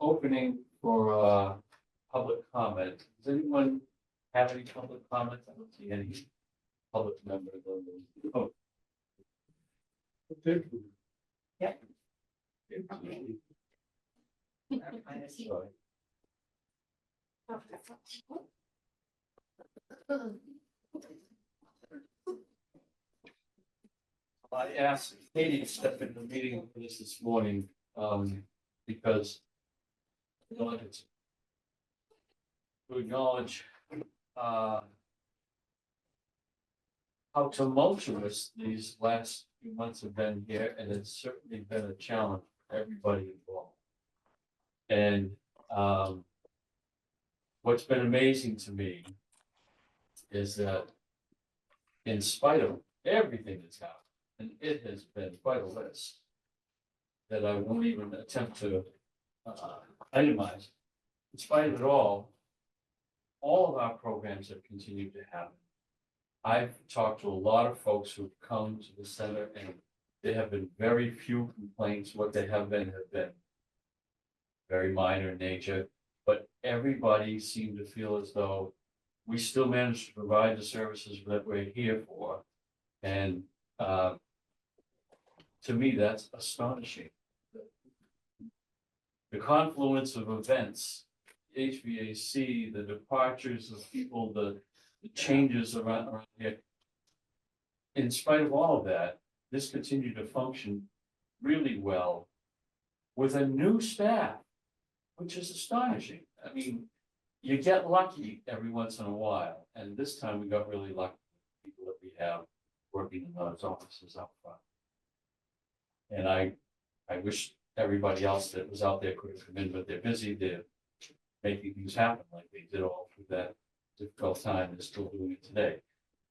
opening for public comment. Does anyone have any public comments? I don't see any public members. Oh. Thank you. Sorry. I asked Katie to step into the meeting for this morning, because I wanted to acknowledge, how tumultuous these last few months have been here, and it's certainly been a challenge for everybody involved. And, what's been amazing to me is that in spite of everything that's happened, and it has been quite a list that I won't even attempt to itemize. In spite of it all of our programs have continued to happen. I've talked to a lot of folks who've come to the center, and there have been very few complaints. What they have been very minor in nature, but everybody seemed to feel as though we still managed to provide the services that we're here for. And to me, that's astonishing. The confluence of events, HVAC, the departures of people, the changes around here. In spite of all of that, this continued to function really well with a new staff, which is astonishing. I mean, you get lucky every once in a while, and this time we got really lucky with people that we have working in those offices out front. And I wish everybody else that was out there could have come in, but they're busy. They're making things happen like they did all through that difficult time. They're still doing it today.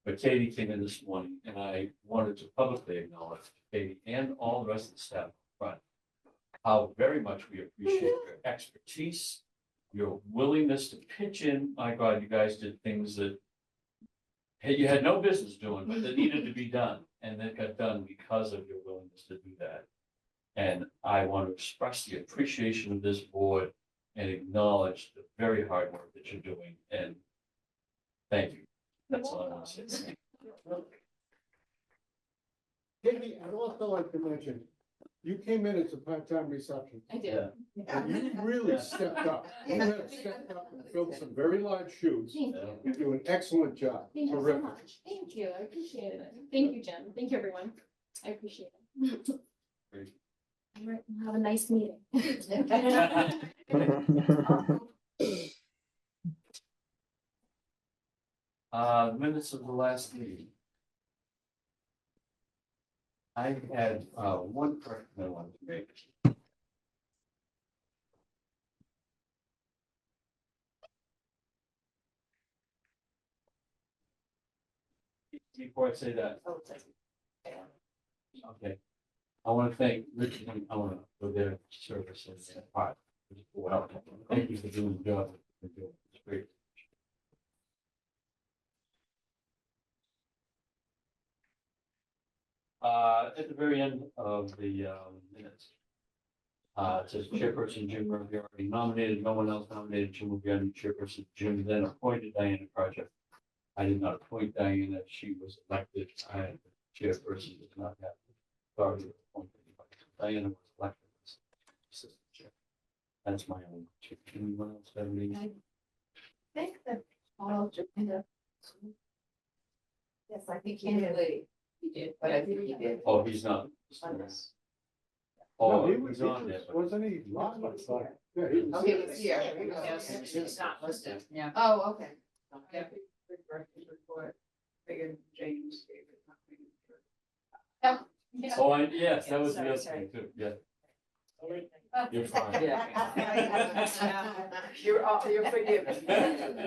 But Katie came in this morning, and I wanted to publicly acknowledge Katie and all the rest of the staff up front how very much we appreciate your expertise, your willingness to pitch in. My God, you guys did things that you had no business doing, but that needed to be done, and that got done because of your willingness to do that. And I want to express the appreciation of this board and acknowledge the very hard work that you're doing. And thank you. That's all I want to say. Katie, I'd also like to mention, you came in as a part-time reception. I did. And you really stepped up. You have stepped up and filled some very large shoes. Thank you. You do an excellent job. Thank you so Terrific. much. Thank you. I appreciate it. Thank you, Jen. Thank you, everyone. I appreciate it. Great. All right, we'll have a nice meeting. Minutes of the last meeting. I had one correction I wanted to make. Before I say that, okay. I want to thank Richard and Eleanor for their service and their part. Well, thank you for doing the job. It's great. At the very end of the minutes, it says Chairperson Jim Murphy already nominated, no one else nominated. Jim will be on Chairperson. Jim then appointed Diana Project. I did not appoint Diana. She was elected. I, Chairperson, did not have authority to appoint anybody. Diana was elected as assistant chair. That's my own. Anyone else have any? I think that Paul just kind of. Yes, I think he did. He did, but I think he did. Oh, he's not. On this. Oh, No, he he's on there. but- wasn't he? Oh, he was here. Yeah, he Oh, was he here. was here. Yes, it's not listed, yeah. Oh, okay. Yeah. Report, figured James gave it. Oh, yes, that was the Sorry, other sorry. thing too, yeah. You're fine. Yeah. You're forgiven.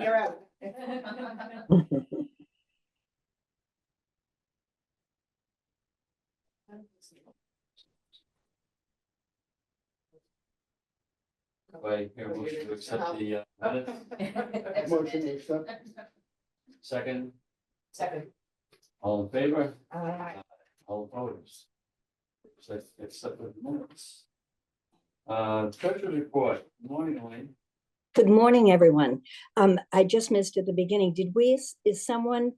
You're out. By your motion to accept the minutes. Motion to accept. Second, Second. all in favor? Aye. All opposed? So accept the minutes. Treasury report, good morning, Elaine. Good morning, everyone. I just missed at the beginning. Is someone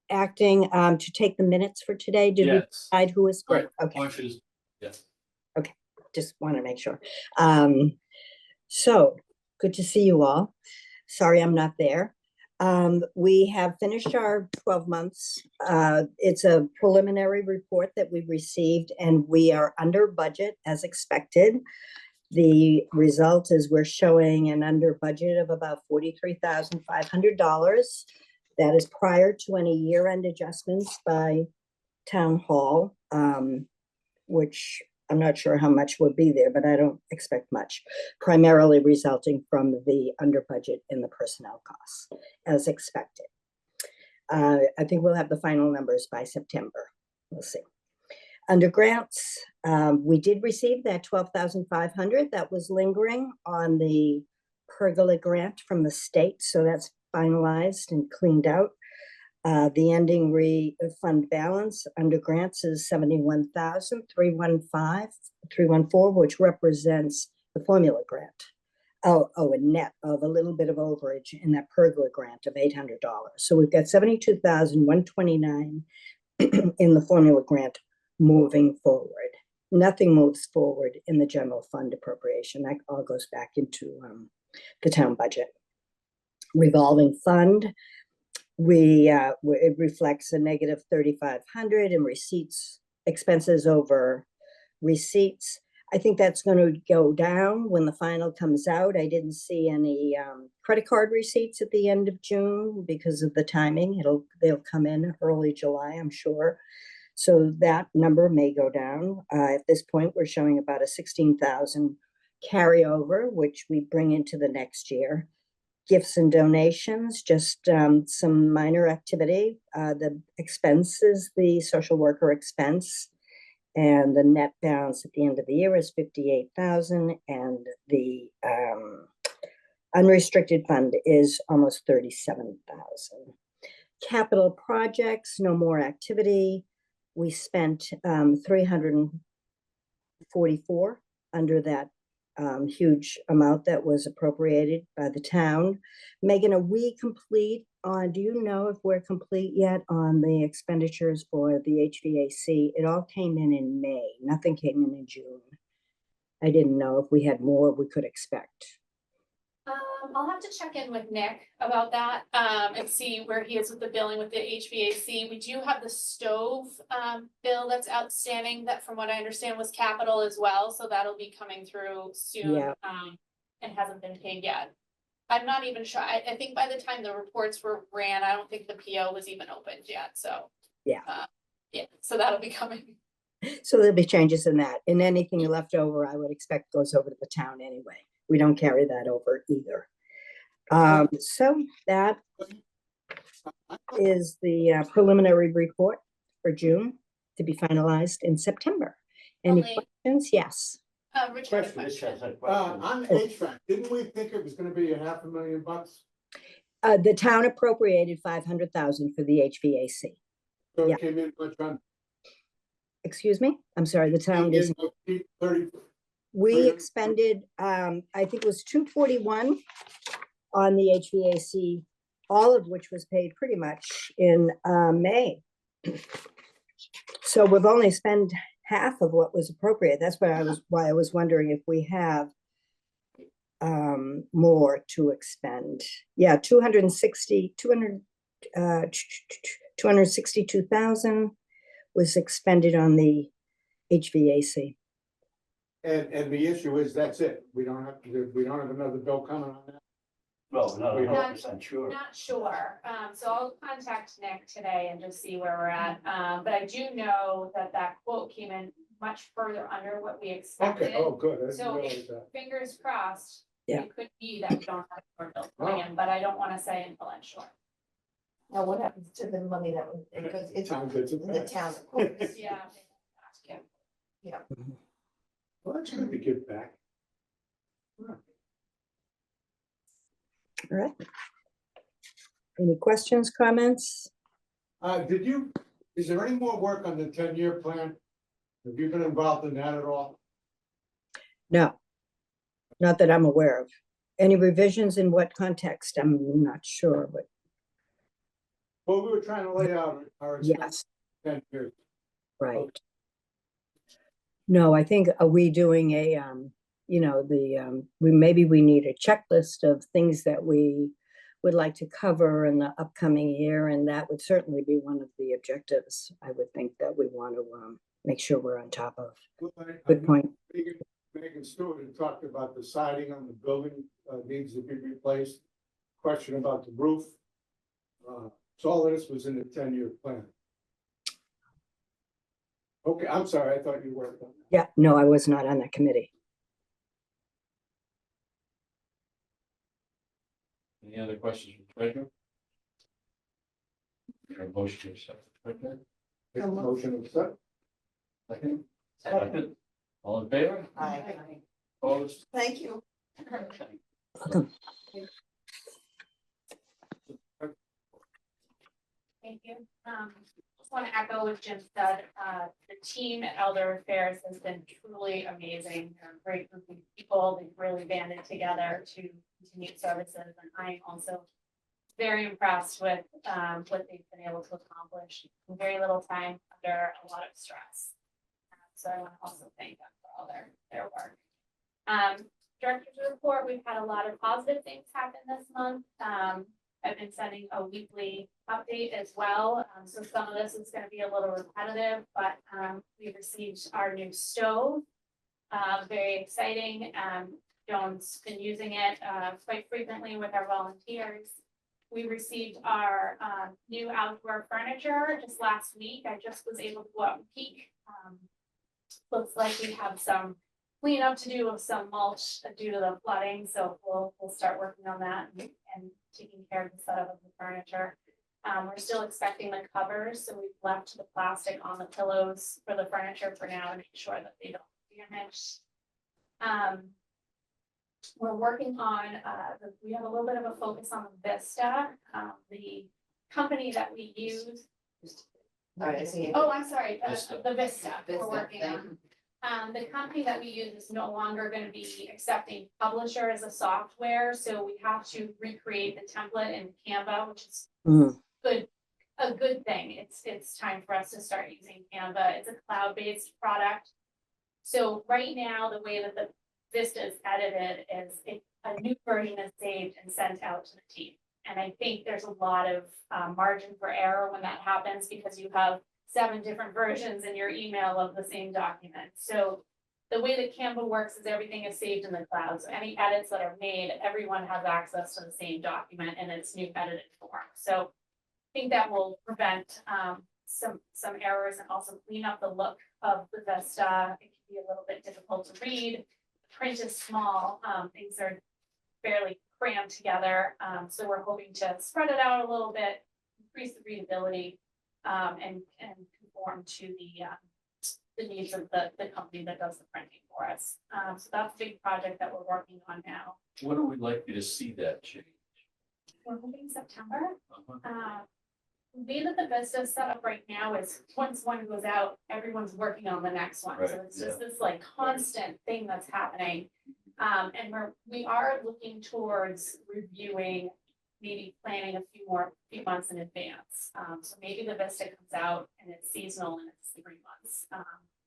acting to take the minutes for today? Did we Yes. decide who is? Great, Right, okay, Marcia's, yes. just want to make sure. So, good to see you all. Sorry I'm not there. We have finished our 12 months. It's a preliminary report that we received, and we are under budget as expected. The result is we're showing an under budget of about $43,500. That is prior to any year-end adjustments by town hall, which I'm not sure how much will be there, but I don't expect much, primarily resulting from the under budget in the personnel costs as expected. I think we'll have the final numbers by September. We'll see. Under grants, we did receive that $12,500 that was lingering on the pergola grant from the state, so that's finalized and cleaned out. The ending fund balance under grants is $71,314, which represents the formula grant. A net of a little bit of overage in that pergola grant of $800. So we've got $72,129 in the formula grant moving forward. Nothing moves forward in the general fund appropriation. That all goes back into the town budget. Revolving fund, it reflects a negative $3,500 in receipts, expenses over receipts. I think that's going to go down when the final comes out. I didn't see any credit card receipts at the end of June because of the timing. They'll come in early July, I'm sure. So that number may go down. At this point, we're showing about a 16,000 carryover, which we bring into the next year. Gifts and donations, just some minor activity. The expenses, the social worker expense, and the net balance at the end of the year is 58,000, and the unrestricted fund is almost 37,000. Capital projects, no more activity. We spent 344 under that huge amount that was appropriated by the town. Megan, are we complete on, do you know if we're complete yet on the expenditures for the HVAC? It all came in May. Nothing came in June. I didn't know if we had more we could expect. I'll have to check in with Nick about that, and see where he is with the billing with the HVAC. We do have the stove, bill that's outstanding, that from what I understand was capital as well, so that'll be coming through soon. Yeah. And hasn't been paid yet. I'm not even sure, I think by the time the reports were ran, I don't think the PO was even opened yet, so. Yeah. Yeah, so that'll be coming. So there'll be changes in that, and anything left over, I would expect goes over to the town anyway. We don't carry that over either. So that is the preliminary report for June to be finalized in September. Any Only- questions? Yes. Rich had a Question. question. On HVAC, didn't we think it was gonna be $500,000? The town appropriated 500,000 for the HVAC. So Yeah. it came in much on. Excuse me? I'm sorry, the town is, 30. we expended, I think it was 241 on the HVAC, all of which was paid pretty much in May. So we've only spent half of what was appropriate. That's why I was wondering if we have more to expend. Yeah, 262,000 was expended on the HVAC. And the issue is, that's it. We don't have another bill coming on that. Well, not We 100% sure. Not sure, so I'll contact Nick today and just see where we're at, but I do know that that quote came in much further under what we expected. Okay, oh, good. I didn't So realize that. fingers crossed. Yeah. It could be that we don't have more bills coming in, but I don't wanna say until I'm sure. Now, what happens to the money that was, because it's Town gets it the back. town, of course. Yeah. Well, that's good to give back. All right. Any questions, comments? Is there any more work on the 10-year plan? Have you been involved in that at all? No, not that I'm aware of. Any revisions in what context? I'm not sure, but Well, we were trying to lay out our expense yes, 10 years. right. No, I think, are we doing a, you know, maybe we need a checklist of things that we would like to cover in the upcoming year, and that would certainly be one of the objectives, I would think, that we want to make sure we're on top of. Well, Good point. Megan Stewart had talked about the siding on the building needs to be replaced. Question about the roof. So all of this was in the 10-year plan. Okay, I'm sorry, I thought you were. Yeah, no, I was not on that committee. Any other questions from the treasurer? Your motion to accept. Okay. Make a motion to accept. Second. Second. All in favor? Aye. Opposed? Thank you. Welcome. Thank you. Just want to echo what Jim said. The team at Elder Affairs has been truly amazing. They're a great group of people. They've really banded together to continue services. And I'm also very impressed with what they've been able to accomplish in very little time under a lot of stress. So I want to also thank them for all their work. Director's report, we've had a lot of positive things happen this month. I've been sending a weekly update as well. So some of this is going to be a little repetitive, but we received our new stove. Very exciting. Joan's been using it quite frequently with our volunteers. We received our new outdoor furniture just last week. I just was able to go out and peek. Looks like we have some cleanup to do of some mulch due to the flooding, so we'll start working on that and taking care of the setup of the furniture. We're still expecting the covers, so we've left the plastic on the pillows for the furniture for now to make sure that they don't damage. We're working on, we have a little bit of a focus on the Vista, the company that we use. All right, I see. Oh, I'm sorry, Vista. the Vista we're Vista, working thank on. The company that we use is no longer going to be accepting Publisher as a software, so we have to recreate the template in Canva, which is Mm, a good thing. It's time for us to start using Canva. It's a cloud-based product. So right now, the way that the Vista is edited is a new version is saved and sent out to the team. And I think there's a lot of margin for error when that happens because you have 7 different versions in your email of the same document. So the way that Canva works is everything is saved in the cloud. So any edits that are made, everyone has access to the same document in its new edited form. So I think that will prevent some errors and also clean up the look of the Vista. It can be a little bit difficult to read. The print is small. Things are fairly crammed together. So we're hoping to spread it out a little bit, increase the readability, and conform to the needs of the company that does the printing for us. So that's a big project that we're working on now. When are we likely to see that change? We're hoping September. Uh-huh. The way that the Vista is set up right now is once one goes out, everyone's working on the next one. So Right, it's just this like constant thing that's happening. And we are looking towards reviewing, maybe planning a few months in advance. So maybe the Vista comes out and it's seasonal and it's 3 months.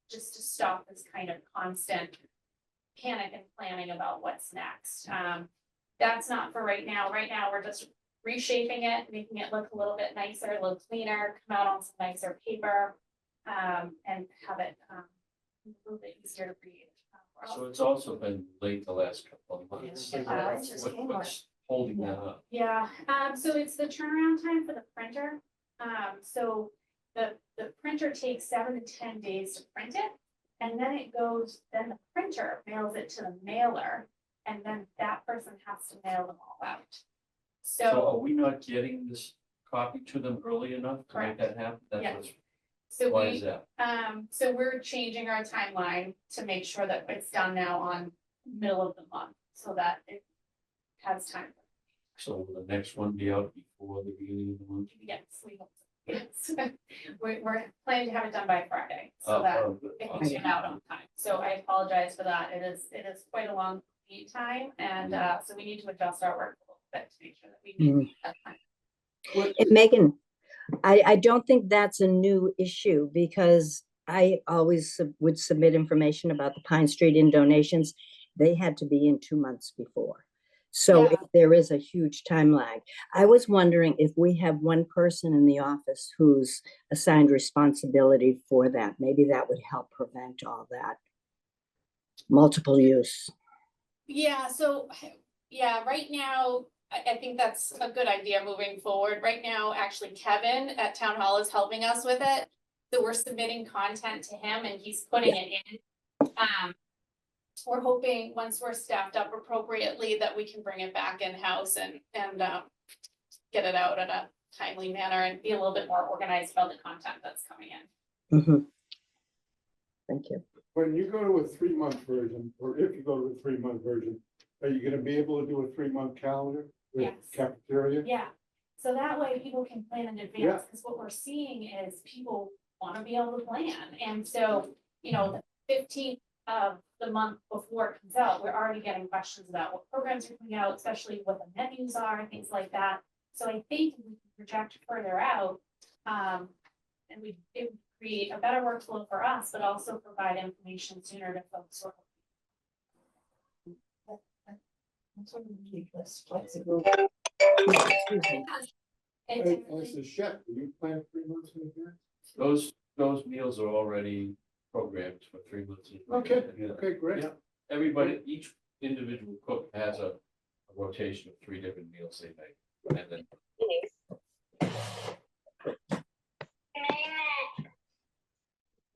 Just to stop this kind of constant panic and planning about what's next. That's not for right now. Right now, we're just reshaping it, making it look a little bit nicer, a little cleaner, come out on some nicer paper, and have it a little bit easier to read. So it's also been late the last couple of months. Yeah, it just came What's holding that up? Yeah, so it's the turnaround time for the printer. So the printer takes 7 to 10 days to print it. And then then the printer mails it to the mailer. And then that person has to mail them all out. So are So, we not getting this copy to them early enough to make that happen? That's Yeah. what's, so why is we, that? so we're changing our timeline to make sure that it's done now on middle of the month, so that it has time. So will the next one be out before the beginning of the month? Yes, we hope so. Yes. We're planning to have it done by Friday, so that Oh, good. it can get out on time. So I apologize for that. It is quite a long lead time, and, so we need to adjust our work a little bit to make sure that we meet that time. And Megan, I don't think that's a new issue because I always would submit information about the Pine Street in donations. They had to be in 2 months before. So Yeah. there is a huge time lag. I was wondering if we have one person in the office who's assigned responsibility for that, maybe that would help prevent all that multiple use. Yeah, so, yeah, right now, I think that's a good idea moving forward. Right now, actually Kevin at Town Hall is helping us with it. So we're submitting content to him and he's putting it in. We're hoping, once we're staffed up appropriately, that we can bring it back in-house and get it out in a timely manner and be a little bit more organized about the content that's coming in. Mhm. Thank you. When you go to a 3-month version, or if you go to a 3-month version, are you gonna be able to do a 3-month calendar with Yes. cafeteria? Yeah, so that way people can plan in Yeah. advance, because what we're seeing is people want to be able to plan. And so, the 15th of the month before it comes out, we're already getting questions about what programs are coming out, especially what the menus are and things like that. So I think we can project further out, and it would create a better workflow for us, but also provide information sooner to folks who are. Sort of keep this flexible. Excuse me. It- As a chef, do you plan 3 months in advance? Those meals are already programmed for 3 months. in advance. Okay, Yeah. okay, great. Yeah. Everybody, each individual cook has a rotation of 3 different meals they make, and then.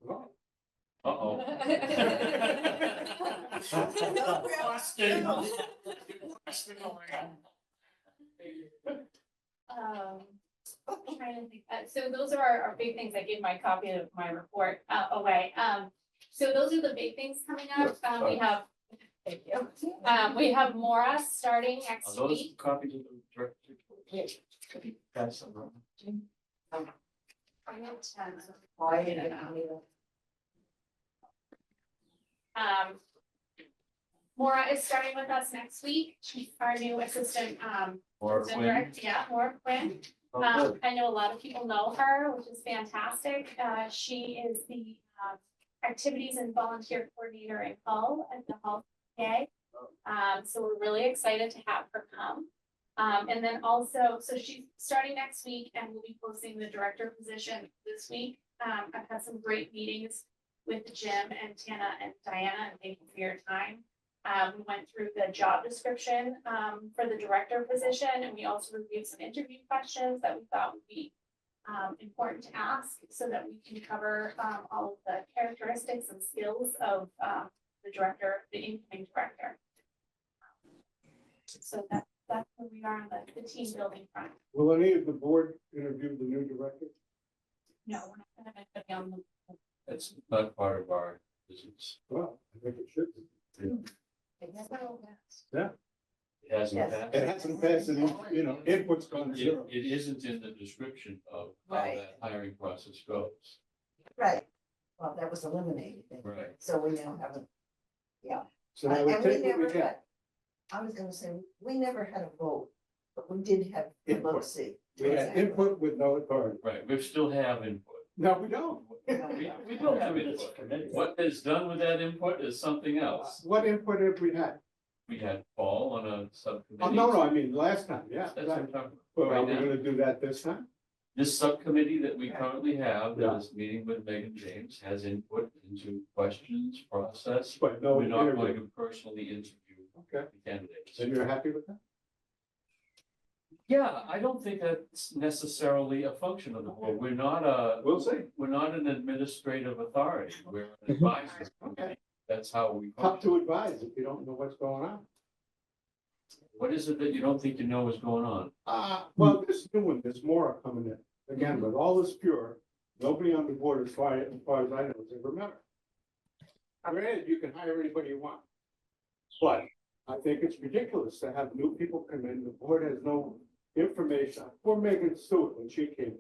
Oh, Uh-oh. I'm trying to think, so those are our big things. I gave my copy of my report away. So those are the big things coming up. We have, thank you. We have Mora starting Are next those week. copies of the director? Pass them around. Mora is starting with us next week. She's our new assistant, Or assistant when? director. Yeah, Mora Quinn. Oh, good. I know a lot of people know her, which is fantastic. She is the activities and volunteer coordinator in Hull at the Hull PA. So we're really excited to have her come. And then also, so she's starting next week and we'll be posting the director position this week. I've had some great meetings with Jim and Tana and Diana, and thank you for your time. We went through the job description for the director position, and we also reviewed some interview questions that we thought would be important to ask so that we can cover all of the characteristics and skills of the director, the incoming director. So that's where we are on the team building front. will any of the board interview the new director? No, we're not gonna have anybody on the. It's not part of our business. Well, I think it should be. It hasn't Yes. passed. It hasn't passed, and, input's gone It zero. it isn't in the description of how Right. that hiring process goes. Right, well, that was eliminated, then. Right. So we now have a, So I would and we take what never we get. had, I was gonna say, we never had a vote, but we did have a Input. vote see. We had input with no authority. Right, we still have input. No, we don't. We don't have input. What is done with that input is something else. What input have we had? We had Paul on a Oh, subcommittee. no, I mean, last time, yeah. That's what I'm talking about. Well, are Right we now. gonna do that this time? This subcommittee that we currently have, Yeah. that is meeting with Megan James, has input into questions, process. But no We're not going interview. to personally interview Okay, the candidates. and you're happy with that? Yeah, I don't think that's necessarily a function of the board. We're not a, We'll see. we're not an administrative authority. We're an Mhm. advisory committee. That's how we Tough to function. advise if you don't know what's going on. What is it that you don't think you know is going on? Well, this new one, there's more coming in. Again, with all this pure, nobody on the board, as far as I know, has ever met her. Granted, you can hire anybody you want. But I think it's ridiculous to have new people come in, the board has no information. Poor Megan Stewart, when she came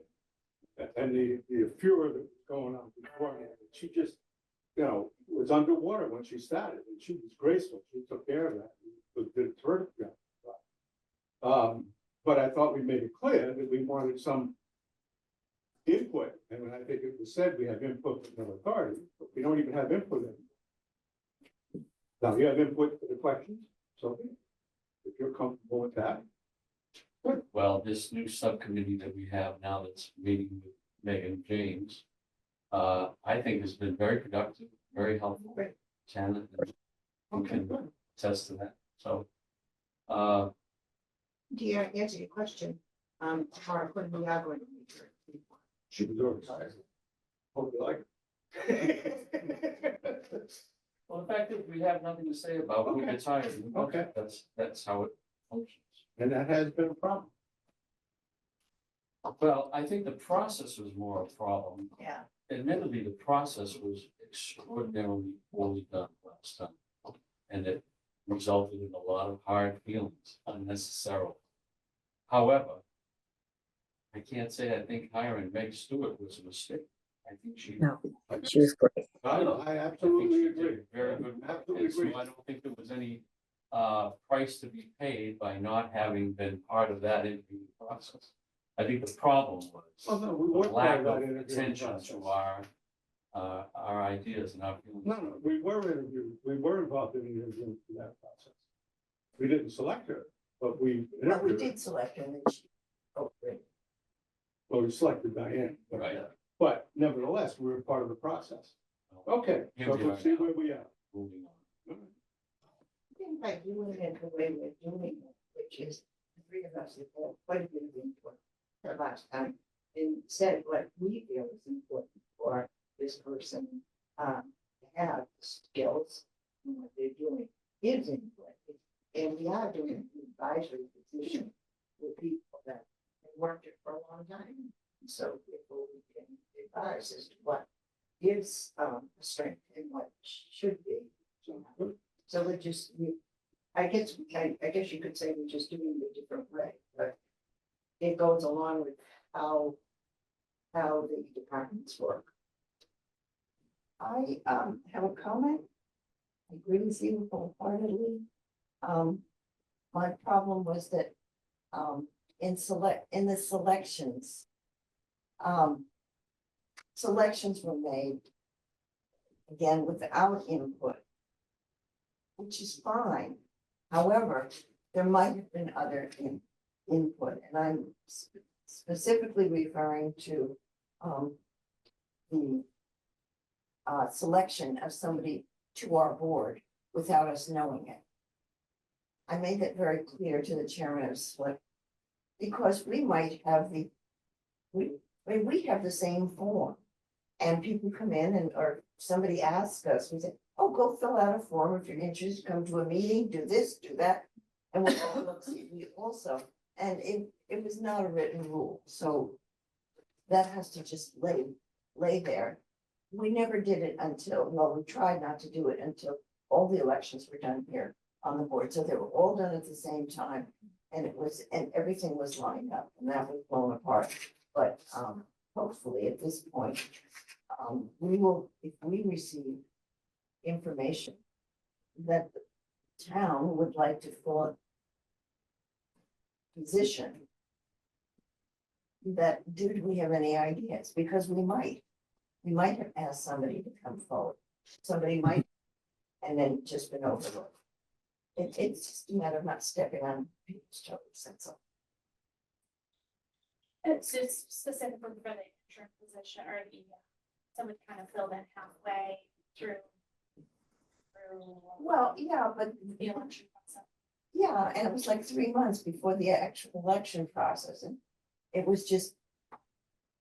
in, and the furor that was going on before, she just you know, was underwater when she started, and she was graceful, she took care of that, did a terrific job. But I thought we made it clear that we wanted some input, and I think it was said we have input from the authority, but we don't even have input in. Now, you have input for the questions, so if you're comfortable with that. Well, this new subcommittee that we have now that's meeting with Megan James, I think has been very productive, very helpful. Great. Janet Okay, can good. attest to that, so. Do you answer your question? Tomorrow, when we are going to meet her. She was overtired. Hope you like it. Well, the fact that we have nothing to say about who Okay. gets hired. Okay. That's how it functions. And that has been a problem. Well, I think the process was more a problem. Yeah. Admittedly, the process was extraordinarily poorly done last time. And it resulted in a lot of hard feelings unnecessarily. However, I can't say I think hiring Meg Stewart was a mistake. I think she. No, she was great. I think absolutely she agree. did very good. work, Absolutely and so agree. I don't think there was any price to be paid by not having been part of that interview process. I think the problem was Well, no, we the weren't lack part of that of interviewing attention process. to our ideas and our feelings. No, we were interviewed, we were involved in the interview for that process. We didn't select her, but we. But we interviewed her. did select her and then she, oh, great. Well, we selected Diane. but- Right. But nevertheless, we were part of the process. Okay, Here so we let's are see now. where we are. Moving on. I think by doing it the way we're doing it, which is the three of us have had quite a bit of input the last time. And said what we feel is important for this person, to have skills and what they're doing is input. And we are doing an advisory position with people that have worked it for a long time. So people we can advise as to what is, strength and what should be. So we're just, I guess you could say we're just doing it a different way, but it goes along with how the departments work. I have a comment. I agree with you wholeheartedly. My problem was that in the selections, selections were made again without input, which is fine. However, there might have been other input, and I'm specifically referring to the selection of somebody to our board without us knowing it. I made that very clear to the chairman of select, because we might have we have the same form. And people come in and, or somebody asks us, we say, oh, go fill out a form if you're interested, come to a meeting, do this, do that. And we also, and it was not a written rule, so that has to just lay there. We never did it until, well, we tried not to do it until all the elections were done here on the board, so they were all done at the same time. And everything was lined up, and that was blown apart, but hopefully at this point, we will, if we receive information that the town would like to fill a position, that do we have any ideas? Because we might have asked somebody to come forward. Somebody might, and then just been overlooked. It's just a matter of not stepping on people's toes, that's all. It's specifically for the interim position or the, someone kind of filled in halfway through. Well, yeah, but The election process. yeah, and it was like 3 months before the actual election process, and it was just.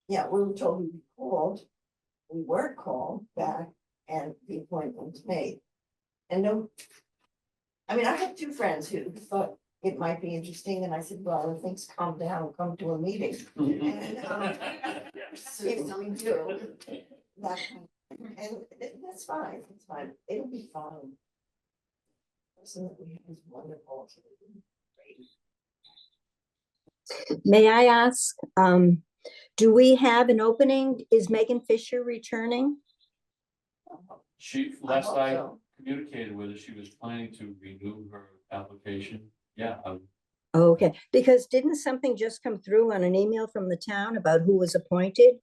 Yeah, we were told we'd be called, we were called back, and the appointment was made. And no. I mean, I have 2 friends who thought it might be interesting, and I said, well, when things calm down, come to a meeting. And if we do, that, and that's fine, it's fine, it'll be fine. The person that we have is wonderful. May I ask, do we have an opening? Is Megan Fisher returning? last hope I so. communicated with her, she was planning to renew her application. Yeah, Okay, because didn't something just come through on an email from the town about who was appointed?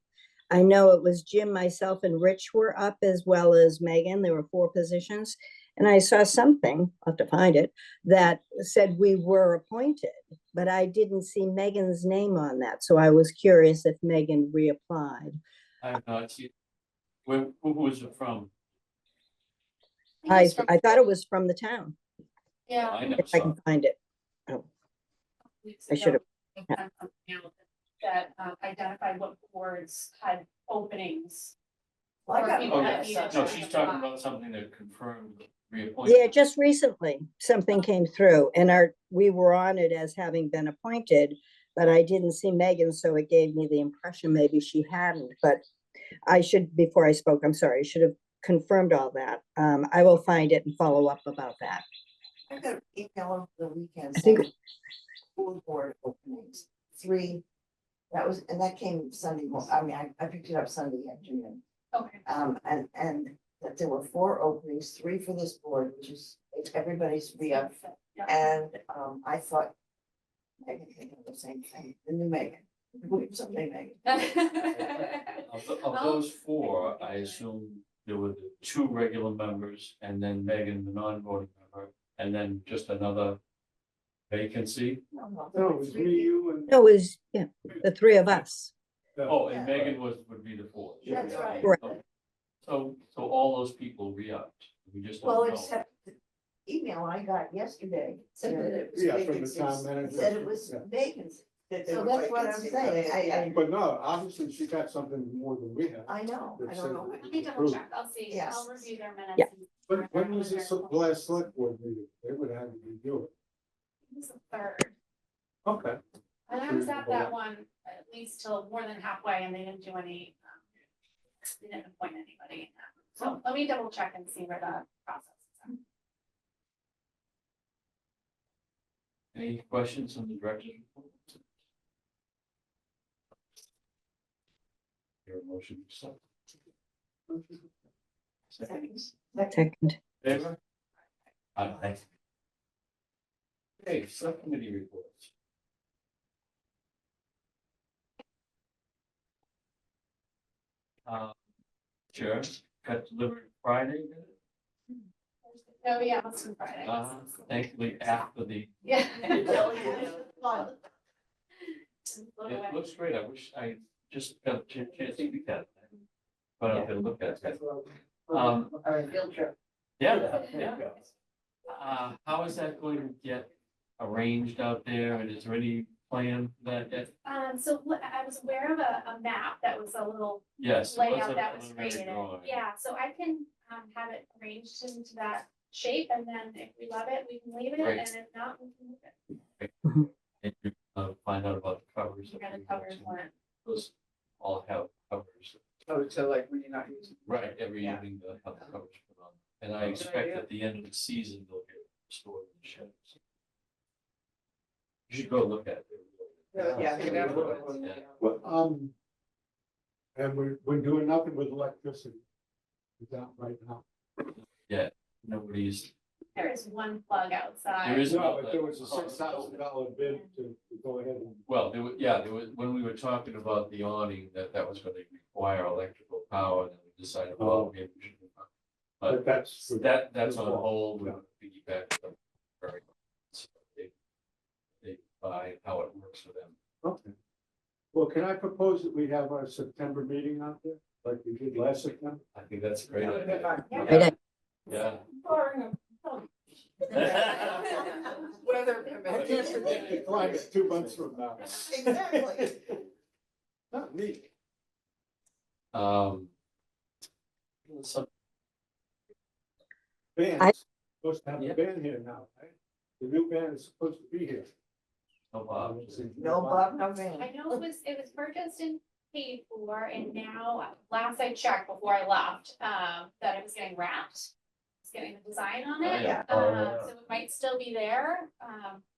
I know it was Jim, myself, and Rich were up, as well as Megan. There were 4 positions. And I saw something, I'll have to find it, that said we were appointed, but I didn't see Megan's name on that. So I was curious if Megan reapplied. I have not seen. Who was it from? think I, it's from- I thought it was from the town, Yeah. I never if I saw. can it. find it. Oh, weeks I should ago, they sent something out that identified what boards had openings. Well, I for got people Oh, that yeah. needed No, to she's talking apply. about something that confirmed reappointment. yeah, just recently, something came through and we were on it as having been appointed, but I didn't see Megan, so it gave me the impression maybe she hadn't, but I should, before I spoke, I'm sorry, I should have confirmed all that. I will find it and follow up about that. I got an email over the weekend I think- saying school board openings, 3. That was, and that came Sunday, I mean, I picked it up Sunday afternoon. Okay. And that there were 4 openings, 3 for this board, which is, everybody's re-up. Yeah. And, I thought, Megan can do the same thing, the new Megan, someday Megan. Of those 4, I assume there were the 2 regular members and then Megan, the non-voting member, and then just another vacancy. No, it was me, you, and. No, it was, yeah, the 3 of us. Oh, Yeah. and Megan would be the 4th. That's right. Correct. So all those people re-upped. We just Well, don't know. except the email I got yesterday said that it was Yeah, from the vacancies. town manager. Said it was Yeah. vacancy. That there So were that's what I'm vacancies. saying, I But no, obviously she got something more than we have. I know, I don't know. Let me double check, I'll see, Yes. I'll review their minutes. Yeah. and- When was this last select board meeting? They would have to review it. It was the 3rd. Okay. And I was at that one at least till more than halfway and they didn't do any, they didn't appoint anybody. So let me double check and see where the process is. Any questions on the director's report? Your motion. Second. Second. Favor? Aye. Okay, subcommittee reports. Sure, got delivered Friday, did it? Oh, yeah, it's on Friday. Thankfully after the, Yeah. it looks great, I wish I just got a chance to look at it. But I'm gonna look at it. Our field trip. Yeah, yeah. How is that going to get arranged out there, and is there any plan for that yet? So I was aware of a map that was a little Yes. it was layout a that was preliminary created. drawing. Yeah, so I can have it arranged into that shape and then if we love it, we can leave it Great. and if not, we can move it. And you find out about the covers. We're gonna cover one. Those all have covers. Oh, so like when you're not using. Right, every Yeah. evening they'll have the covers put on. And I expect at the end of the season, they'll get stored in the sheds. You should go look at it. Yeah. Yeah. Well, and we're doing nothing with electricity. Is that right now? Nobody's, There is one plug outside. There is- No, but there was a $6,000 bid to go ahead and. well, there was, when we were talking about the awning, that was gonna require electrical power, and we decided, well, maybe we should. But that's. That's on hold, we're gonna piggyback with them very much. So they buy how it works for them. Okay. Well, can I propose that we have our September meeting out there, like we did last September? I think that's a great idea. Yeah. Yeah. Weather I can't predict the climate 2 months from now. Exactly. Not me. So, Band's supposed to have Yeah. a band here now, right? The new band is supposed to be here. no, Bob. No Bob, no I Van. know it was purchased and paid for, and now, last I checked before I left, that it was getting wrapped. It's getting the design on Oh, it, yeah. so it might still be there,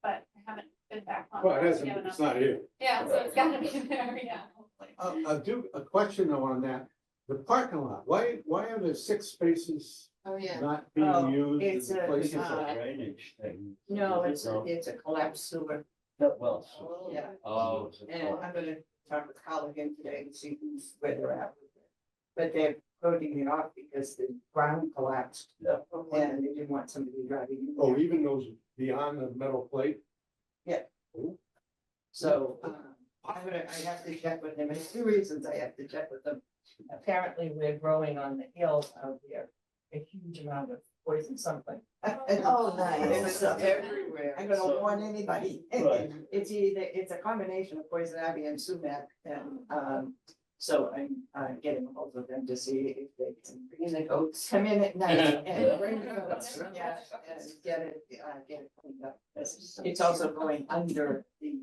but I haven't been back on. Well, it it hasn't, yet enough. it's not here. Yeah, so it's gotta be there, yeah, hopefully. I'll do a question though on that. The parking lot, why are there 6 spaces Oh, yeah. not Oh, being used it's in a, places? Drainage thing. No, it's a collapsed sewer, Well. yeah, Oh. and I'm gonna talk with Carl again today and see where they're at with it. But they're coding it off because the ground collapsed. Yeah. And they didn't want somebody driving. in Oh, there. even those beyond the metal plate? So, I have to check with them, and 2 reasons I have to check with them. Apparently, we're growing on the hills out there, a huge amount of poison something. Oh, nice. It's everywhere. I'm gonna So- warn anybody. Right. It's a combination of poison ivy and sumac, and, so I'm, getting ahold of them to see if they can bring the goats, come in at night and bring the goats, yeah, and get it cleaned up. It's also going under the,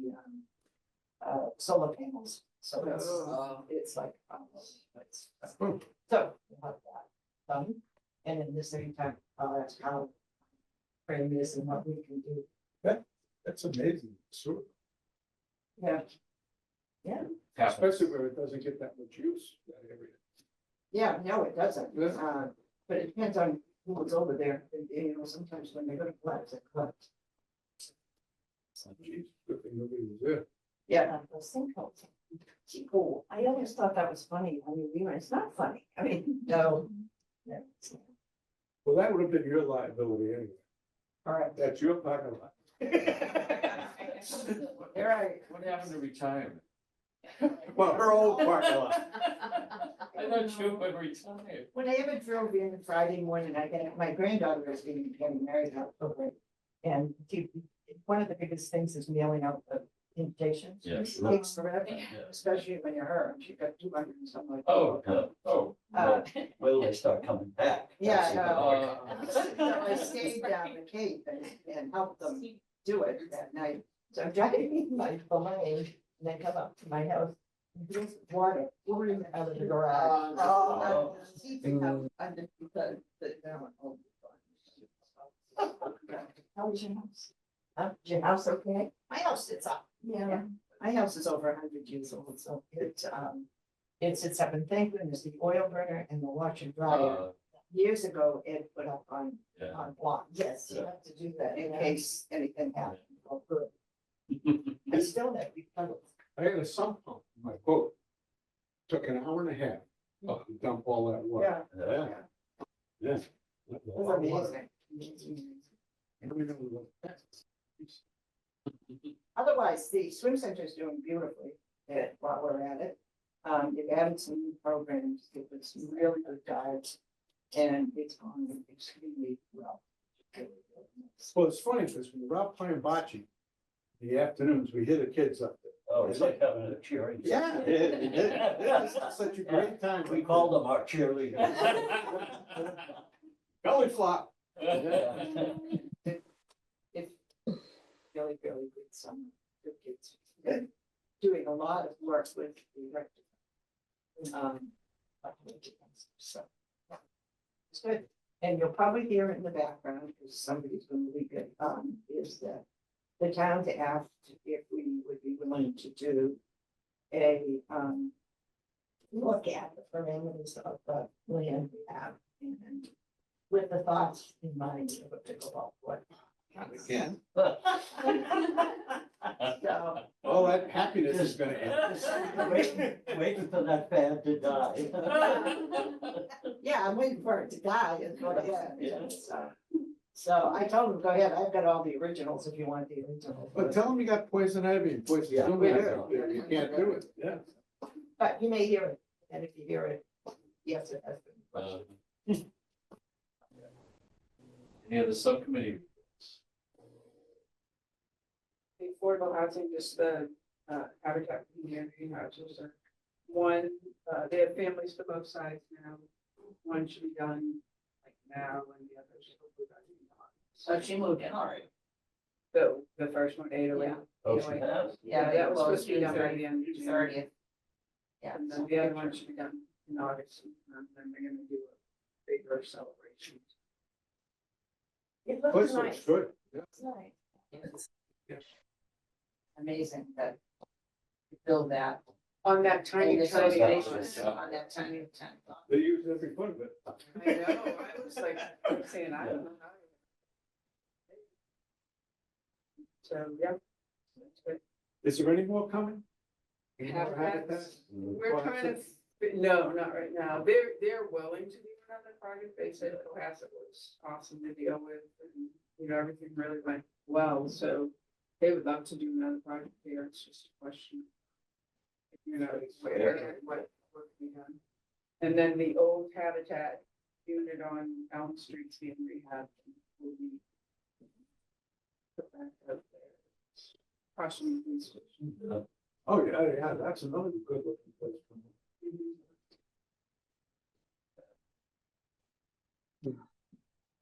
solar panels, so it's like, it's, so, we'll have that done. And at the same time, I'll ask how frame this and what we can do. That's amazing. Sure. Yeah. Especially where it doesn't get that much use, that area. Yeah, no, it doesn't, Yeah. but it depends on who's over there, and, you know, sometimes when they go to collapse, it collapse. Geez, good thing nobody was there. Yeah, Those sinkholes. Gee, cool. I always thought that was funny. I mean, it's not funny. I mean, no, Well, that would have been your liability anyway. all right, That's your parking lot. all right. What happened to retirement? Well, her old parking lot. I thought you would retire. When I ever drove in Friday morning, my granddaughter is getting married out over it. And one of the biggest things is mailing out the invitations. Yes. It takes forever, Yeah. especially when you're her, she got 200 and something like. Oh, oh. Uh, Will they start coming back? Yeah, That's even no. more So I stayed down the Cape and helped them do it that night. So I'm driving my lane and then come up to my house. And there's water pouring out of the garage. Oh. I'm seeping out under the down. how was your house? Is your house okay? My house sits up. Yeah, my house is over 100 years old, so it sits up, and thank goodness the oil burner and the washer dryer. Years ago, Ed put up on Yeah. blocks. Yes, you have to do that. In case anything happened. Oh, good. I still have big puddles. I had a sump pump in my boat. Took an hour and a half to dump all that water. Yeah, Yeah. it was amazing. Otherwise, the swim center is doing beautifully, while we're at it. They've added some new programs, they've got some really good guides, and it's going extremely well. Well, it's funny, because when we're out playing bocce, in the afternoons, we hear the kids up there. Oh, it's like having a cheering. It's such a great time. We call them our cheerleaders. Belly flop. It's really, really good summer, good kids. Good. Doing a lot of work with the electric. So. It's good, and you'll probably hear it in the background, because somebody's gonna leak it, is that the town's asked if we would be willing to do a, look at the parameters of the land we have, and with the thoughts in mind of a pickleball court. Again. So, All that happiness is gonna end. Waiting for that fan to die. yeah, I'm waiting for it to die, is what I said, yeah, so I told him, go ahead, I've got all the originals if you want the originals. But tell them you got poison ivy and poison Yeah, sumac we do. out there, you can't do it, yeah. But you may hear it, and if you hear it, yes, it has been. Any other subcommittee? The affordable housing, just the Habitat for Humanity houses are one, they have families for both sides now. One should be done like now and the other should be done. So she moved in already. The first one, 808. Yeah. Oh, she has? Yeah, that was supposed to be done by the end of June. 30th. Yeah. And then the other one should be done in August, and then they're gonna do a bigger celebration. It Place looks looks nice. good, yeah. It's nice. Yes. Amazing that you build that. On that tiny, And tiny it's basis. on that tiny. use every foot of it. I know, I was like, I'm saying, I don't know how. So, yeah. That's good. Is there any more coming? Habitats, we're Well, trying to, that's no, not right now. They're willing to do another project. They said Cohasset was awesome to deal with and, you know, everything really went well, so they would love to do another project there. It's just a question. You know, where and what can be done. And then the old Habitat unit on Elm Street's being rehabbed. Will be put back up there. Partially police station. Oh, yeah, that's another good looking place.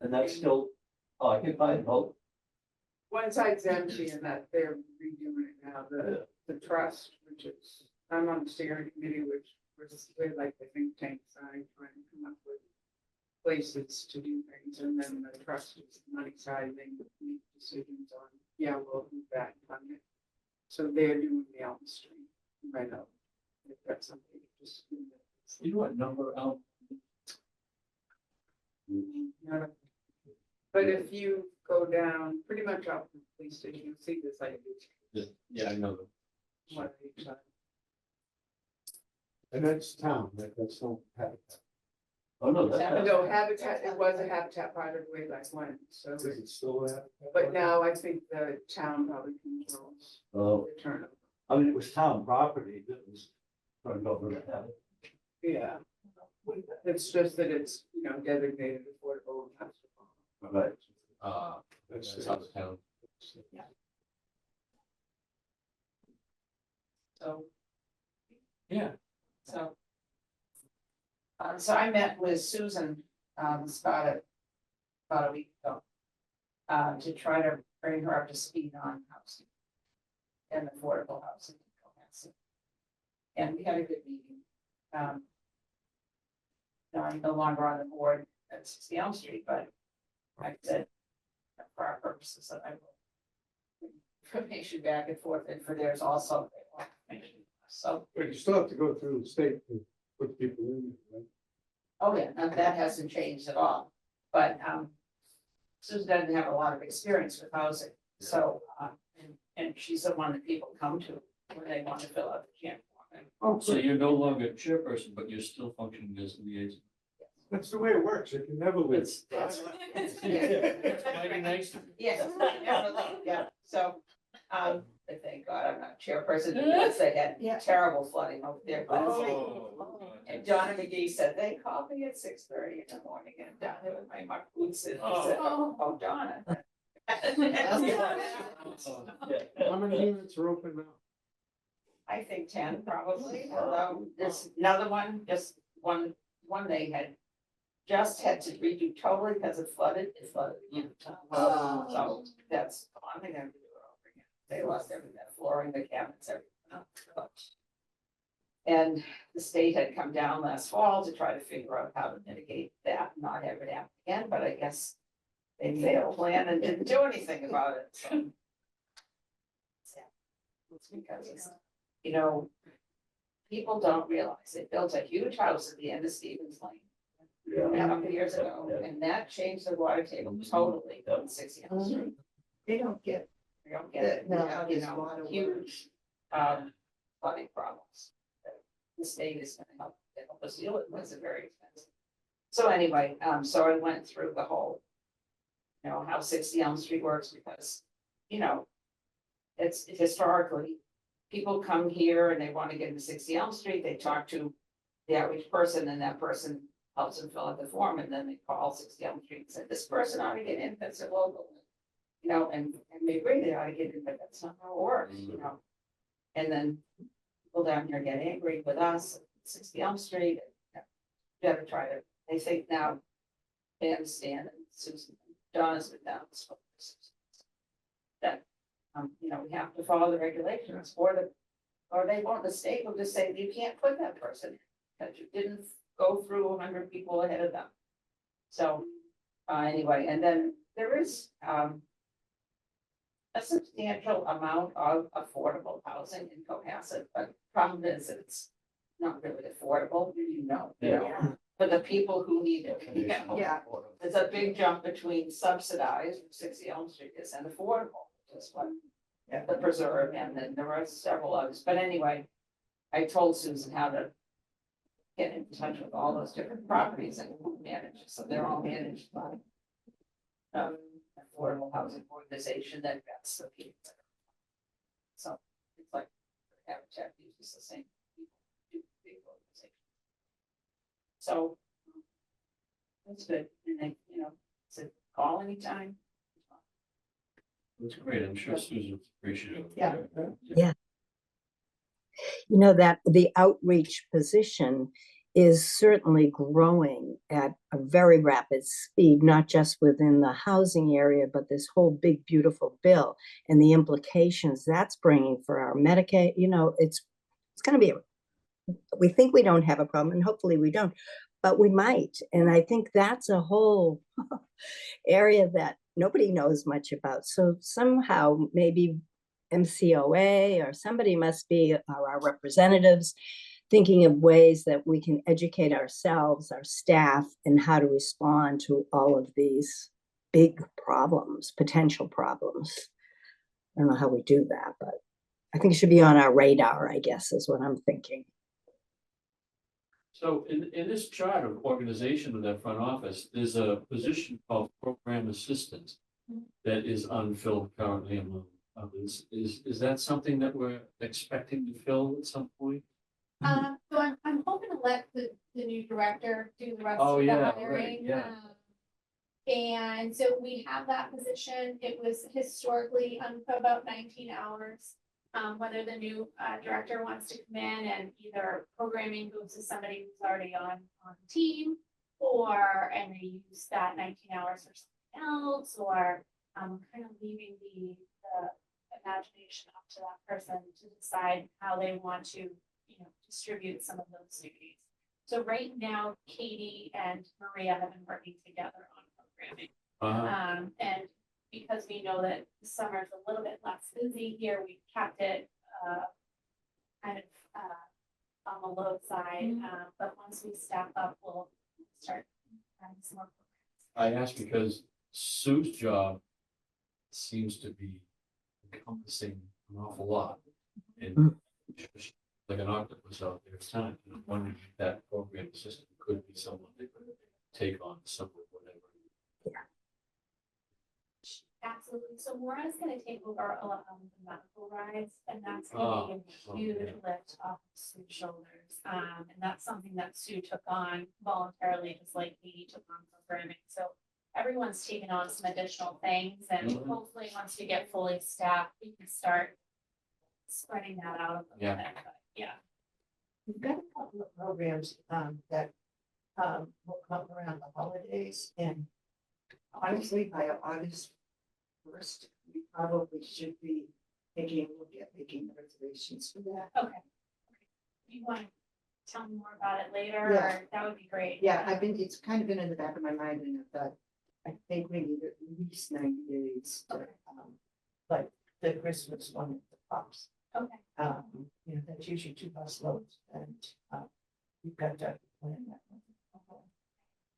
And that's still occupied, oh, One side's empty and that they're redoing it now, the trust, which is, I'm on the steering committee, which we're like the think tank side, trying to come up with places to do things, and then the trust is the money side, they make decisions on, yeah, we'll do that and fund it. So they're doing the Elm Street right now. They've got something just. You know what number out? But if you go down pretty much up the police station, you'll see this like. Yeah, I know. One on each side. And that's town, that's not Habitat. oh, no, that's. No, Habitat, it was a Habitat project way back when, so, Is it still Habitat? but now I think the town probably controls Oh, the turnover. I mean, it was town property that was turned over to Habitat. Yeah. It's just that it's, you know, designated affordable. and that's the problem. Right. That's South Town. So, Yeah. so. So I met with Susan, about a week ago. To try to bring her up to speed on housing. And affordable housing in Cohasset. And we had a good meeting. No, I'm no longer on the board at 60 Elm Street, but I said, for our purposes, that I will. Information back and forth, and for theirs also. They want information. So, But you still have to go through the state to put people in, right? oh yeah, and that hasn't changed at all, but, Susan doesn't have a lot of experience with housing, so, and she's the one that people come to when they want to fill out the camp form. Oh, So you're no longer chairperson, but you're still functioning as liaison. that's the way it works, you can never live. It's mighty nice. Yes, yeah, so, I thank God I'm not chairperson, because they had terrible flooding over there. And Donna McGee said, they called me at 6:30 in the morning, and I'm down there with my muck boots, and I said, oh, Donna. How many units are open now? I think 10 probably, although there's another one, just one they had just had to redo totally because it flooded, so that's gone, they're gonna do it over again. They lost everything, that flooring, the cabinets, everything. And the state had come down last fall to try to figure out how to mitigate that, not have it happen again, but I guess they made a plan and didn't do anything about it, so. Yeah. It's because it's, you know, people don't realize they built a huge house at the end of Stevens Lane. A couple of years ago, and that changed the water table totally on 60 Elm Street. They don't get, You don't get it, No, now, it's water huge, flooding problems. The state is gonna help us deal with, it, it's very expensive. So anyway, so I went through the whole, you know, how 60 Elm Street works, because, you know, it's historically, people come here and they want to get into 60 Elm Street, they talk to the outreach person, and that person helps them fill out the form, and then they call 60 Elm Street and say, this person ought to get in, that's their local. You know, and they agree they ought to get in, but that's not how it works, you know. And then people down here get angry with us, at 60 Elm Street, and you gotta try to, they think now, they understand, and Susan, Donna's been down this for that, you know, we have to follow the regulations, or they won't, the state will just say, you can't put that person in, because you didn't go through 100 people ahead of them. So, anyway, and then there is, a substantial amount of affordable housing in Cohasset, but problem is that it's not really affordable, you know. for the people who need it. Yeah. There's a big jump between subsidized, 60 Elm Street is, and affordable, just what. The Preserve, and then there are several others, but anyway, I told Susan how to get in touch with all those different properties and who manages, so they're all managed by affordable housing organization that vets the people. So it's like Habitat uses the same people, do big organization. So that's good, and then, so call anytime. That's great. I'm sure Susan's appreciative. Yeah. You know, that the outreach position is certainly growing at a very rapid speed, not just within the housing area, but this whole big, beautiful bill and the implications that's bringing for our Medicaid. You know, it's going to be, we think we don't have a problem, and hopefully we don't, but we might. And I think that's a whole area that nobody knows much about. So somehow maybe MCOA or somebody must be, or our representatives, thinking of ways that we can educate ourselves, our staff, and how to respond to all of these big problems, potential problems. I don't know how we do that, but I think it should be on our radar, I guess, is what I'm thinking. So in this chart of organization of that front office, there's a position called program assistant that is unfilled currently among others. Is that something that we're expecting to fill at some point? So I'm hoping to let the new director do the rest Oh, of the yeah, right, hiring. yeah. And so we have that position. It was historically about 19 hours. Whether the new director wants to come in and either programming goes to somebody who's already on the team, and they use that 19 hours for something else, or kind of leaving the imagination up to that person to decide how they want to, distribute some of those duties. So right now, Katie and Maria have been working together on programming. And because we know that the summer is a little bit less busy here, we kept it kind of on the low side. But once we staff up, we'll start having some more programs. I ask because Sue's job seems to be encompassing an awful lot. And like an octopus out there, it's time. I'm wondering if that program assistant could be someone that could take on some of whatever. Absolutely. So Maura's gonna take over a lot of the medical rides, and that's gonna be a huge lift off of Sue's shoulders. And that's something that Sue took on voluntarily, just like Katie took on programming. So everyone's taken on some additional things, and hopefully once we get fully staffed, we can start spreading that out a little Yeah. bit. But yeah. We've got a couple of programs that will come around the holidays, and honestly, by August 1st, we probably should be taking a look at making reservations for that. Okay. You want to tell me more about it later, Yeah. or that would be great. Yeah, it's kind of been in the back of my mind, and I thought, I think we need at least 90 days to, Okay. like the Christmas one at the pops. Okay. That's usually 2 bus loads, and we've got to plan that one.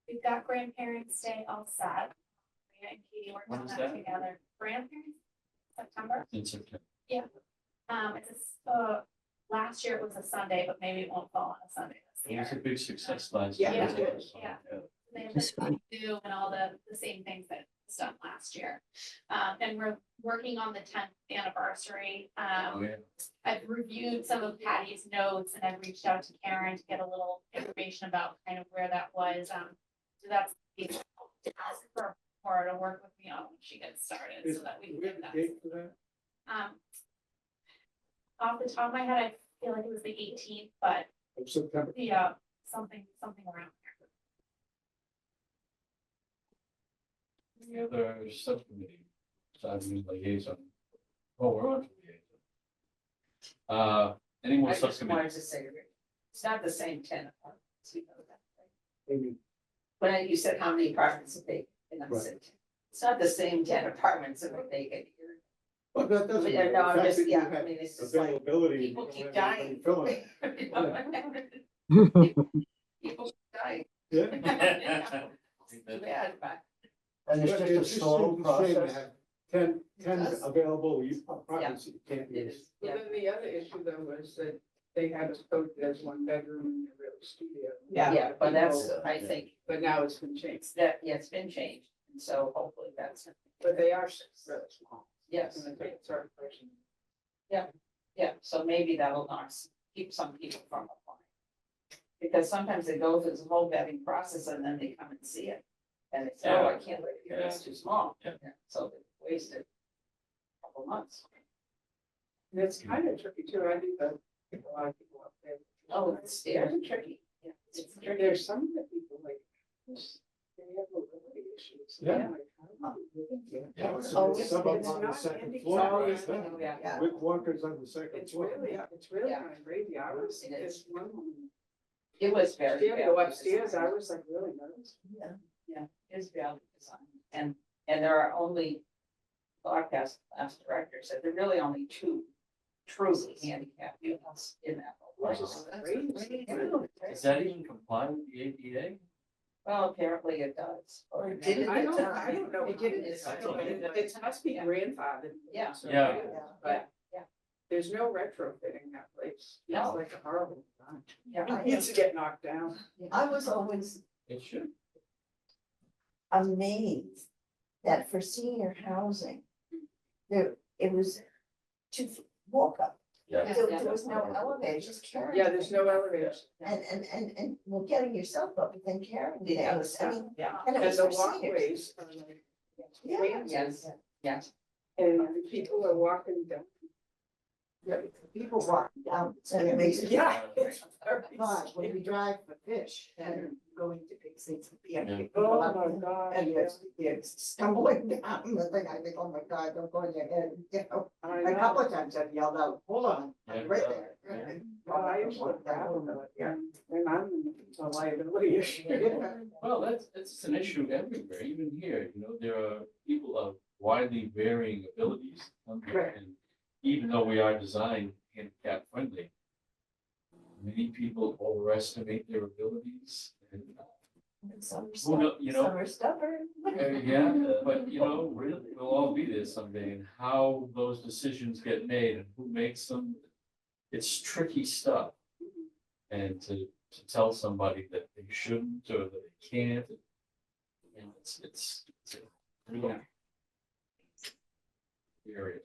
We've got Grandparents' Day all set. Maria and Katie worked When on is that that? together. Grandparents, September. In September. Last year it was a Sunday, but maybe it won't fall on a Sunday this It year. was a big success last Yeah, year. it was good. Yeah. They have That's fun. do and all the same things that was done last year. And we're working on the 10th anniversary. Oh, yeah. I've reviewed some of Patty's notes, and I've reached out to Karen to get a little information about kind of where that was. So that's ask for her to work with me on when she gets started, so that we can Do we have get a that. date for that? Off the top of my head, I feel like it was the 18th, but Of September? yeah, something around The other subcommittee, so I mean liaison. Oh, we're on to liaison. Any more I just wanted subcommittees? to say, it's not the same 10 apartments, you know that, right? Maybe. When you said how many apartments are vacant, and I Right. said, it's not the same 10 apartments that were vacant here. But that doesn't. Yeah, matter. no, The I'm fact just- that you yeah, I have mean, it's just like, Availability. people you keep don't have anybody dying. filling it. You know? People keep dying. Yeah. Too bad, but And it's But just a slow seems a shame to process. have 10 does. available, you probably can't it use. is, But yeah. then the other issue though was that they had us coded as one bedroom in the real studio. Yeah, but that's, People- I think, But now it's been changed, it's that, yeah, it's been changed, and so hopefully that's, but they are really small. yes, And I think it's our question. yeah, so maybe that'll keep some people from applying. Because sometimes they go through this whole vetting process and then they come and see it. And they say, oh, I can't live here, it's too small. Yeah. So they wasted a couple months. And it's kind of tricky too, I think that a lot of people up there. Oh, the stairs are tricky. Yeah, it's tricky. There's some of the people like, they have mobility issues. Yeah. I'm like, how do you live here? Yeah, Oh, some of them it's on the not second handicapped. floor. Oh, right? yeah. Yeah. With walkers on the second It's floor. really Yeah. kind of crazy, I was, It is. this one woman, It was she very. had to go badly upstairs, I designed. was like really nervous. Yeah, it's badly designed. And there are only, broadcast last director said there are really only two truly handicapped units in that whole place. Crazy. Does that even comply with the ADA? Well, apparently it does. Or it did didn't. I don't know. It didn't. I don't know. It must be grandfathered. Yeah. So, Yeah. But Yeah. there's no retrofitting that place. It's No. like a horrible design. Yeah. It needs to get knocked down. I was always It should. amazed that for senior housing, it was to walk up. Yeah. There was no elevator, just carrying. Yeah, there's no things. elevators. And well, getting yourself up and then carrying Yeah, things, I mean, yeah. and it And was the for seniors. walkways are like, Yeah. Yes, yes. and the people are walking down. People walking down, so it makes it. Yeah. it's very But when scary. we drive for fish and going to big things, Yeah. Oh my God. and you're stumbling down the thing, I think, oh my God, don't go in your head, you know. I A know. couple of times I've yelled out, hold on, I'm right there. Yeah. Well, I usually grab them, and I'm a liability issue. Well, it's an issue everywhere, even here, you know, there are people of widely varying abilities. Correct. And even though we are designed handicap friendly, many people overestimate their abilities and, And some are who know, you know, some are stubborn. yeah, but you know, really, we'll all be there someday, and how those decisions get made and who makes them, it's tricky stuff. And to tell somebody that they shouldn't or that they can't, you know, it's a real area.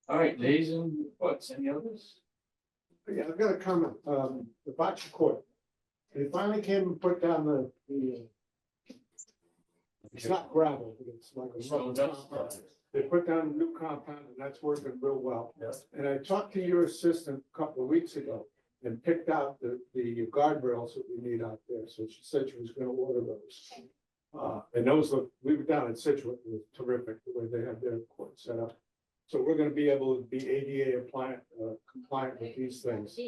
All right, liaison and reports, any others? Yeah, I've got a comment, the bocce court. They finally came and put down it's not gravel, but it's like a So rubber that's- compound. They put down a new compound and that's working real well. Yeah. And I talked to your assistant a couple of weeks ago and picked out the guardrails that we need out there, so she said she was gonna order those. And those look, we were down in Situate, it was terrific, the way they have their court set up. So we're gonna be able to be ADA compliant with these things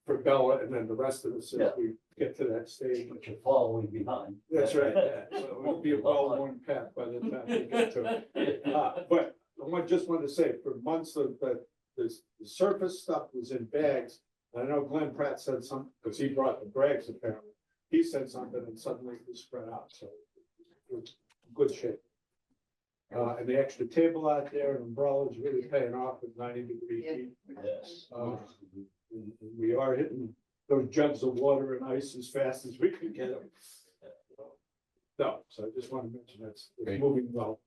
for Bella and then the rest of us as we get to that stage. But you're following behind. That's right, yeah. So it'll be a well-worn path by the time we get to it. But just wanted to say, for months, the surface stuff was in bags. I know Glenn Pratt said something, because he brought the bags apparently. He said something and suddenly it was spread out, so it was in good shape. And the extra table out there and umbrella is really paying off with 90-degree heat. Yes. And we are hitting those jugs of water and ice as fast as we can get them. No, so I just want to mention it's Great. moving well.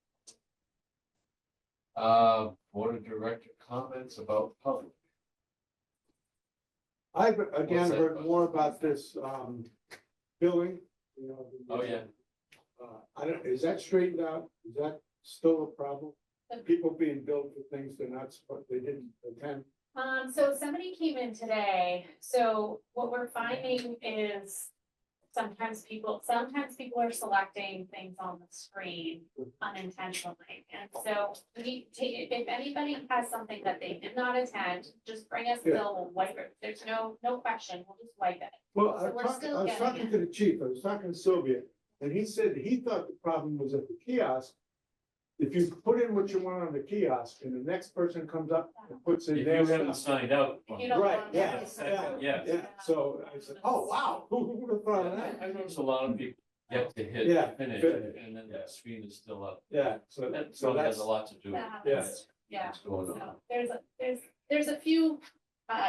Board of director comments about public. I've again What's that heard about? more about this billing, you know. Oh, yeah. I don't, is that straightened out? Is that still a problem? People being billed for things they're not supposed, they didn't attend. So somebody came in today, so what we're finding is sometimes people are selecting things on the screen unintentionally. And so we take, if anybody has something that they did not attend, just bring us a bill, we'll wipe it. There's no question, we'll just wipe it. Well, So we're still I was getting talking it. to the chief, I was talking to Sylvia, and he said he thought the problem was at the kiosk. if you put in what you want on the kiosk and the next person comes up and puts in If their you haven't stuff. signed out. You don't Right, want yeah, that. yeah, Yeah. yeah, so I said, oh, wow, who would have thought of that? I noticed a lot of people get to hit Yeah, finish, finish. and then the screen is still up. Yeah, so, That so probably has that's, a lot to do with That happens, yeah, what's going on. so there's a few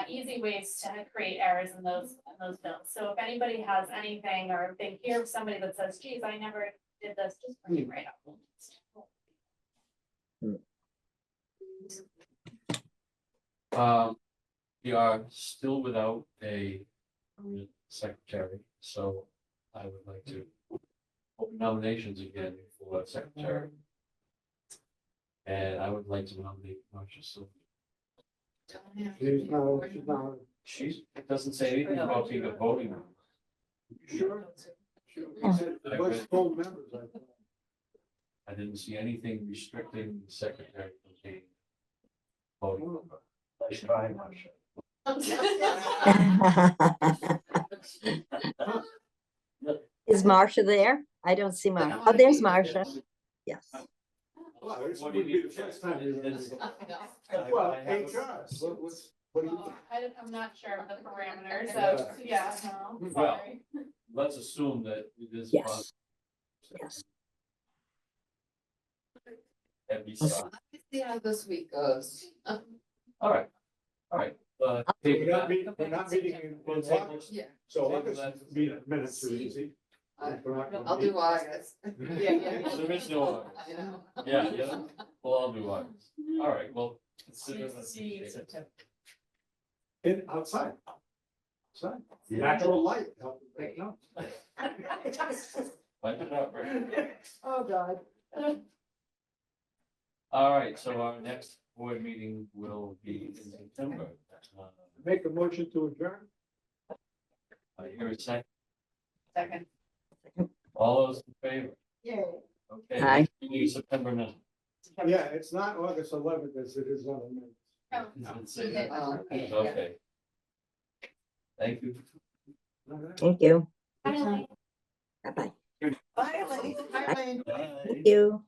easy ways to create errors in those bills. So if anybody has anything, or if they hear somebody that says, geez, I never did this, just bring it right up. We are still without a permanent secretary, so I would like to open nominations again for secretary. And I would like to nominate Marcia Silver. she's not, It doesn't say anything about being a voting member. sure. Sure, he said, it was full members, I thought. I didn't see anything restricting the secretary from being voting member. Nice try, Marcia. Is Marcia there? I don't see Marcia. Oh, there's Marcia. Yes. Well, this What would do you be the need? first time you've ever. I- Well, I have a- HR, what do you think? I'm not sure of the parameters, so, yeah, no, Well, sorry. Let's assume that it is. Yes. Yes. Every Let's- side. See how this week goes. All right, all right. We're not meeting, in We'll take August, Yeah, so Table August that. meeting minutes are easy. I'll do August. There is no August. I know. Yeah, we'll all do August. All right, well. consider that- In, outside. Outside, natural light, help it break down. Wipe it up, right? Oh, God. All right, so our next board meeting will be in September. Make a motion to adjourn? I hear a second. Second. All those in favor? Yay. Okay. Aye. meeting September 9th. Yeah, it's not August 11th as it is on the minutes. Oh, Didn't say that. Oh, okay. Okay. Thank you. All right. Thank you. Bye, Elaine. Bye-bye. Bye, Elaine. Bye, Elaine. Bye. Thank you.